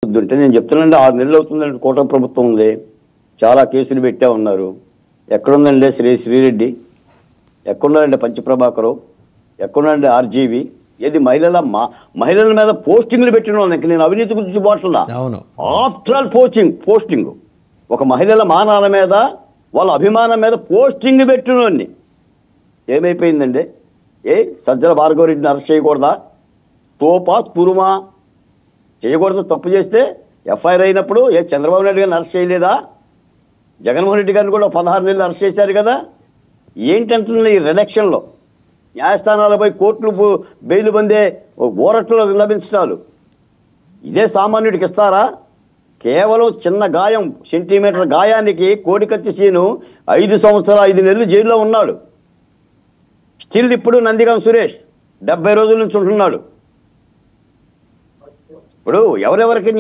అంటే నేను చెప్తున్నానండి 6 నెలలు అవుతుందండి కూటమి ప్రభుత్వం ఉంది. చాలా కేసులు పెట్టా ఉన్నారు. ఎక్కడుందండి శ్రీరెడ్డి, ఎక్కడున్నారండి పంచప్రభాకరు, ఎక్కడున్నారండి ఆర్జీవి, ఏది మహిళల మీద పోస్టింగ్లు పెట్టిన వాళ్ళకి నేను అవినీతి గురించి పోట్లా. ఆఫ్టర్ ఆల్ పోస్టింగ్ ఒక మహిళల మానాల మీద వాళ్ళ అభిమానం మీద పోస్టింగ్ పెట్టిన వాడిని ఏమైపోయిందండి? సజ్జల భార్గవరెడ్డిని అరెస్ట్ చేయకూడదా? తోపా తురుమా చేయకూడదు. తప్పు చేస్తే ఎఫ్ఐఆర్ అయినప్పుడు చంద్రబాబు నాయుడు గారిని అరెస్ట్ చేయలేదా? జగన్మోహన్ రెడ్డి గారిని కూడా 16 నెలలు అరెస్ట్ చేశారు కదా. ఏంటంటున్నా ఈ రిడక్షన్లో న్యాయస్థానాలపై కోర్టులు బెయిల్ పొందే ఊరట్లో లభించటాలు ఇదే సామాన్యుడికి ఇస్తారా? కేవలం చిన్న గాయం, సెంటీమీటర్ గాయానికి కోడికత్తి సీను 5 సంవత్సరాలు 5 నెలలు జైల్లో ఉన్నాడు. స్టిల్ ఇప్పుడు నందిగం సురేష్ 70 రోజుల నుంచి ఉంటున్నాడు. ఇప్పుడు ఎవరెవరికి